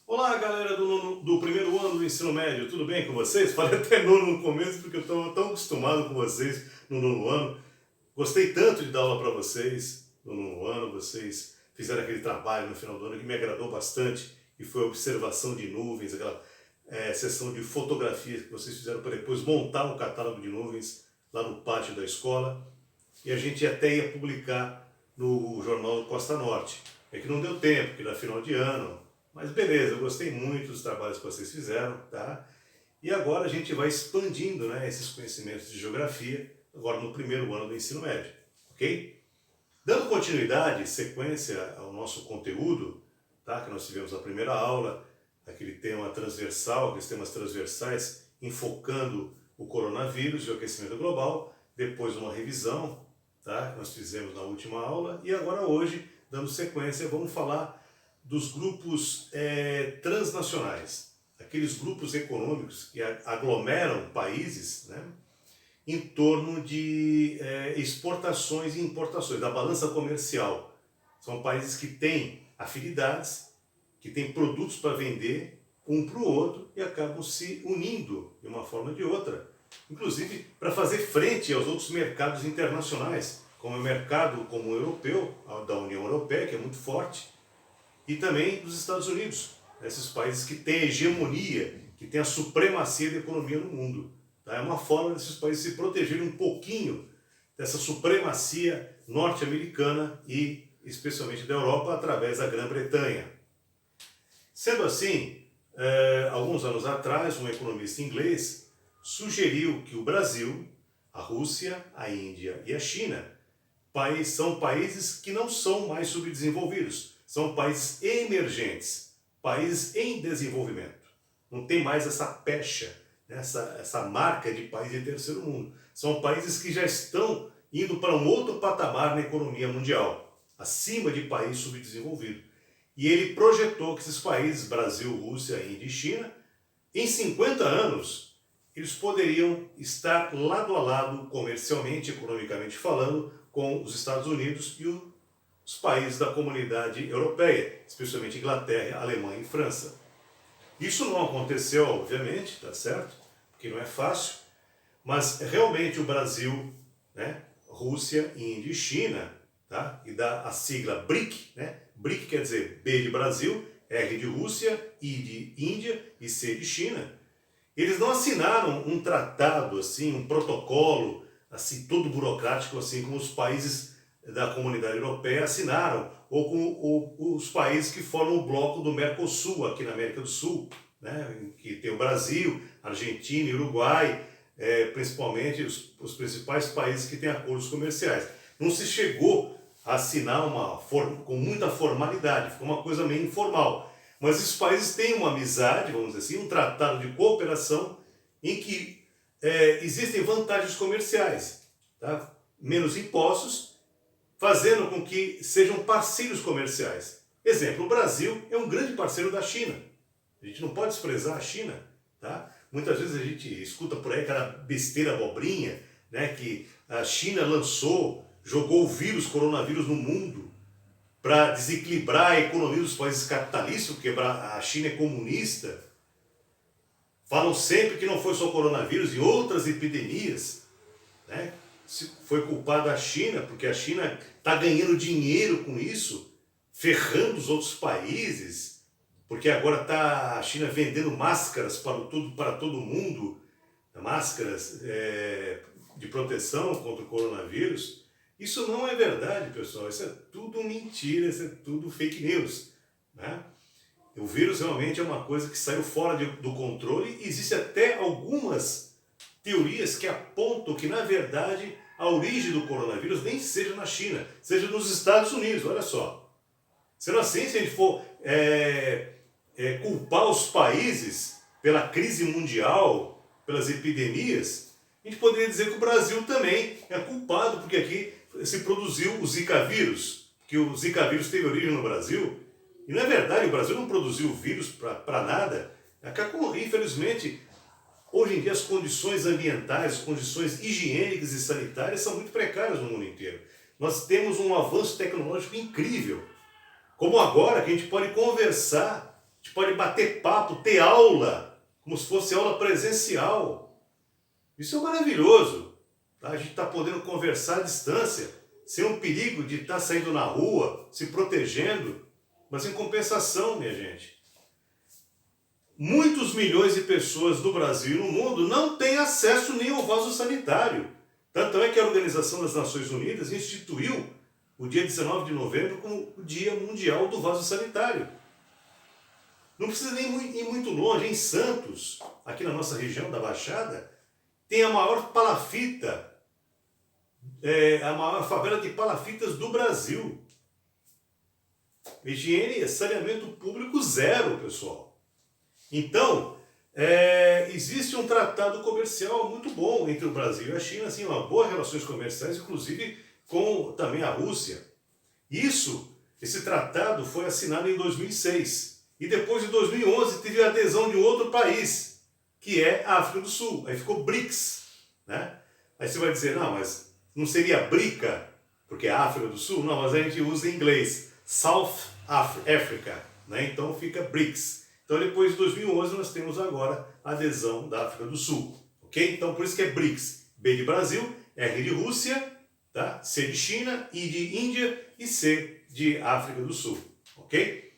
Olá, galera do primeiro ano do ensino médio, tudo bem com vocês? Falei até nono no começo porque eu estou tão acostumado com vocês no nono ano. Gostei tanto de dar aula para vocês no nono ano, vocês fizeram aquele trabalho no final do ano que me agradou bastante e foi a observação de nuvens, aquela sessão de fotografia que vocês fizeram para depois montar um catálogo de nuvens lá no pátio da escola e a gente até ia publicar no jornal Costa Norte. É que não deu tempo, porque era final de ano. Mas beleza, eu gostei muito dos trabalhos que vocês fizeram, tá? E agora a gente vai expandindo, né, esses conhecimentos de geografia, agora no primeiro ano do ensino médio, ok? Dando continuidade, sequência ao nosso conteúdo, tá? Que nós tivemos a primeira aula, aquele tema transversal, aqueles temas transversais, enfocando o coronavírus e o aquecimento global, depois uma revisão, tá? Que nós fizemos na última aula, e agora hoje, dando sequência, vamos falar dos grupos transnacionais, aqueles grupos econômicos que aglomeram países, né, em torno de exportações e importações, da balança comercial. São países que têm afinidades, que têm produtos para vender um para o outro e acabam se unindo de uma forma ou de outra, inclusive para fazer frente aos outros mercados internacionais, como o mercado comum europeu, da União Europeia, que é muito forte, e também dos Estados Unidos, esses países que têm a hegemonia, que têm a supremacia da economia no mundo. Tá? É uma forma desses países se protegerem um pouquinho dessa supremacia norte-americana e especialmente da Europa através da Grã-Bretanha. Sendo assim, alguns anos atrás, um economista inglês sugeriu que o Brasil, a Rússia, a Índia e a China são países que não são mais subdesenvolvidos. São países emergentes, países em desenvolvimento. Não tem mais essa pecha, né? essa marca de país de terceiro mundo. São países que já estão indo para um outro patamar na economia mundial, acima de país subdesenvolvido. E ele projetou que esses países, Brasil, Rússia, Índia e China, em 50 anos, eles poderiam estar lado a lado, comercialmente, economicamente falando, com os Estados Unidos e os países da comunidade europeia, especialmente Inglaterra, Alemanha e França. Isso não aconteceu, obviamente, tá certo? Porque não é fácil, mas realmente o Brasil, né, Rússia, Índia e China, tá? E dá a sigla BRIC, né? BRIC quer dizer B de Brasil, R de Rússia, I de Índia e C de China. Eles não assinaram um tratado, assim, um protocolo, assim, todo burocrático, assim, como os países da comunidade europeia assinaram, ou com os países que formam o bloco do Mercosul, aqui na América do Sul, né, que tem o Brasil, Argentina e Uruguai, principalmente os principais países que têm acordos comerciais. Não se chegou a assinar com muita formalidade, ficou uma coisa meio informal. Mas esses países têm uma amizade, vamos dizer assim, um tratado de cooperação em que existem vantagens comerciais, tá? Menos impostos, fazendo com que sejam parceiros comerciais. Exemplo, o Brasil é um grande parceiro da China. A gente não pode desprezar a China. Tá? Muitas vezes a gente escuta por aí aquela besteira abobrinha, né, que a China jogou o coronavírus no mundo para desequilibrar a economia dos países capitalistas, porque a China é comunista. Falam sempre que não foi só o coronavírus e outras epidemias, né? Foi culpada a China, porque a China está ganhando dinheiro com isso, ferrando os outros países, porque agora está a China vendendo máscaras para todo mundo, máscaras de proteção contra o coronavírus. Isso não é verdade, pessoal, isso é tudo mentira, isso é tudo fake news, né? O vírus realmente é uma coisa que saiu fora do controle e existe até algumas teorias que apontam que, na verdade, a origem do coronavírus nem seja na China, seja nos Estados Unidos, olha só. Sendo assim, se a gente for culpar os países pela crise mundial, pelas epidemias, a gente poderia dizer que o Brasil também é culpado, porque aqui se produziu o Zika vírus, que o Zika vírus teve origem no Brasil, e na verdade o Brasil não produziu vírus para nada. Infelizmente, hoje em dia as condições ambientais, as condições higiênicas e sanitárias são muito precárias no mundo inteiro. Nós temos um avanço tecnológico incrível, como agora que a gente pode conversar gente pode bater papo, ter aula, como se fosse aula presencial. Isso é maravilhoso. Tá? A gente está podendo conversar à distância, sem o perigo de estar saindo na rua, se protegendo. Mas em compensação, minha gente, muitos milhões de pessoas do Brasil e no mundo não têm acesso nem ao vaso sanitário. Tanto é que a Organização das Nações Unidas instituiu o dia 19 de novembro como o Dia Mundial do Vaso Sanitário. Não precisa nem ir muito longe. Em Santos, aqui na nossa região da Baixada, tem a maior palafita, a maior favela de palafitas do Brasil. Higiene e saneamento público zero, pessoal. Então, existe um tratado comercial muito bom entre o Brasil e a China, assim, uma boas relações comerciais, inclusive com também a Rússia. Esse tratado foi assinado em 2006 e depois em 2011 teve a adesão de um outro país, que é a África do Sul. Aí ficou BRICS, né? Aí você vai dizer, não, mas não seria BRICA, porque é a África do Sul? Não, mas a gente usa em inglês, South Africa, né? Então fica BRICS. Então depois de 2011 nós temos agora a adesão da África do Sul, ok? Então por isso que é BRICS, B de Brasil, R de Rússia, tá? C de China, I de Índia e C de África do Sul, ok?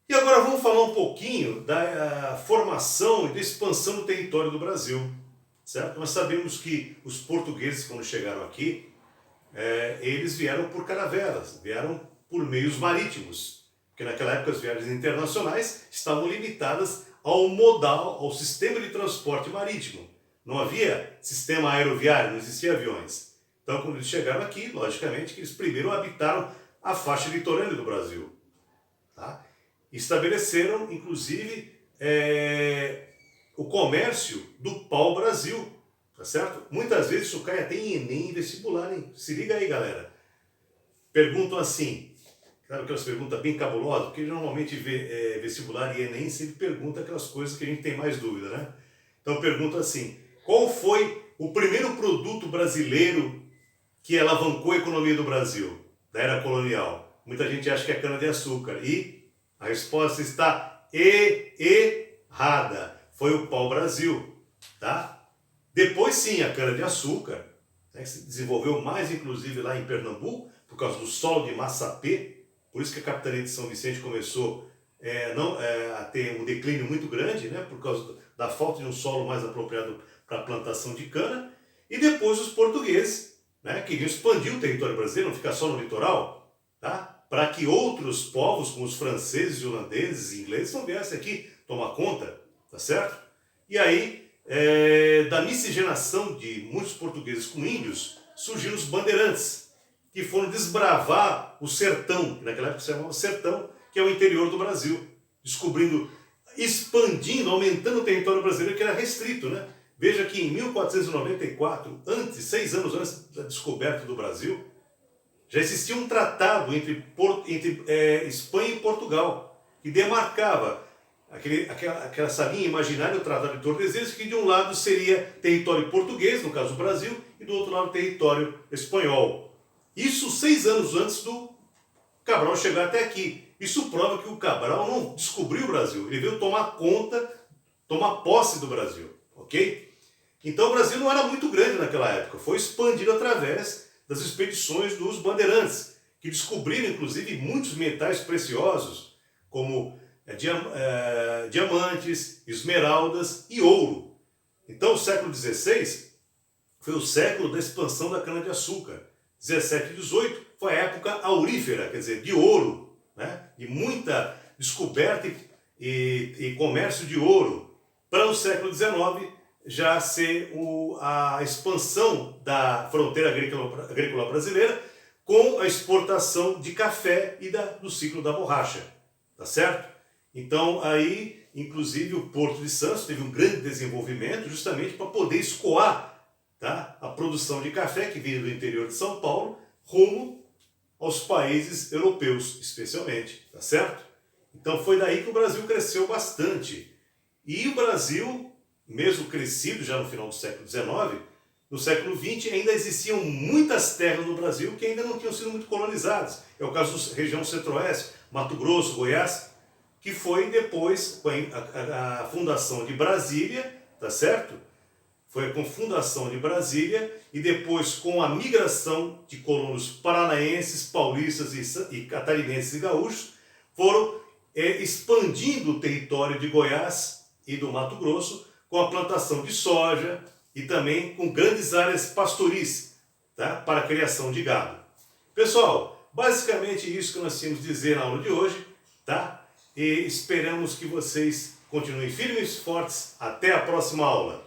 E agora vamos falar um pouquinho da formação e da expansão do território do Brasil, certo? Nós sabemos que os portugueses, quando chegaram aqui, eles vieram por caravelas, vieram por meios marítimos, porque naquela época as viagens internacionais estavam limitadas ao modal, ao sistema de transporte marítimo. Não havia sistema aeroviário, não existia aviões. Então, quando eles chegaram aqui, logicamente, que eles primeiro habitaram a faixa litorânea do Brasil. Tá? Estabeleceram, inclusive, o comércio do pau-brasil, tá certo? Muitas vezes isso cai até em Enem e vestibular, hein? Se liga aí, galera. Perguntam assim, sabe aquelas perguntas bem cabulosas? Porque normalmente vestibular e Enem sempre pergunta aquelas coisas que a gente tem mais dúvida, né? Então pergunta assim, qual foi o primeiro produto brasileiro que alavancou a economia do Brasil, da era colonial? Muita gente acha que é cana-de-açúcar e a resposta está errada. Foi o pau-brasil, tá? Depois sim, a cana-de-açúcar, né, que se desenvolveu mais inclusive lá em Pernambuco, por causa do solo de Massapê. Por isso que a capitania de São Vicente começou a ter um declínio muito grande, né, por causa da falta de um solo mais apropriado para a plantação de cana. E depois os portugueses, né, queriam expandir o território brasileiro, não ficar só no litoral, tá, para que outros povos, como os franceses, holandeses e ingleses, não viessem aqui tomar conta, tá certo? E aí, da miscigenação de muitos portugueses com índios, surgiram os bandeirantes, que foram desbravar o sertão, que naquela época se chamava sertão, que é o interior do Brasil, descobrindo, expandindo, aumentando o território brasileiro, que era restrito, né? Veja que em 1494, 6 anos antes da descoberta do Brasil, já existia um tratado entre Espanha e Portugal, que demarcava aquela linha imaginária, o Tratado de Tordesilhas, que de um lado seria território português, no caso o Brasil, e do outro lado território espanhol. Isso 6 anos antes do Cabral chegar até aqui. Isso prova que o Cabral não descobriu o Brasil, ele veio tomar conta, tomar posse do Brasil, ok? Então o Brasil não era muito grande naquela época, foi expandido através das expedições dos bandeirantes, que descobriram inclusive muitos metais preciosos, como diamantes, esmeraldas e ouro. Então o século XVI foi o século da expansão da cana-de-açúcar. 17 e 18 foi a época aurífera, quer dizer, de ouro, né? De muita descoberta e comércio de ouro. Para o século XIX já ser a expansão da fronteira agrícola brasileira com a exportação de café e do ciclo da borracha, tá certo? Então aí, inclusive, o Porto de Santos teve um grande desenvolvimento justamente para poder escoar, tá, a produção de café que vinha do interior de São Paulo rumo aos países europeus, especialmente, tá certo? Então foi daí que o Brasil cresceu bastante. E o Brasil, mesmo crescido já no final do século XIX, no século XX ainda existiam muitas terras no Brasil que ainda não tinham sido muito colonizadas. É o caso da região centro-oeste, Mato Grosso, Goiás, que foi depois com a fundação de Brasília, tá certo? Foi com a fundação de Brasília e depois com a migração de colonos paranaenses, paulistas e catarinenses e gaúchos, foram expandindo o território de Goiás e do Mato Grosso com a plantação de soja e também com grandes áreas pastoris, tá? Para a criação de gado. Pessoal, basicamente isso que nós tínhamos a dizer na aula de hoje, tá? E esperamos que vocês continuem firmes e fortes. Até a próxima aula.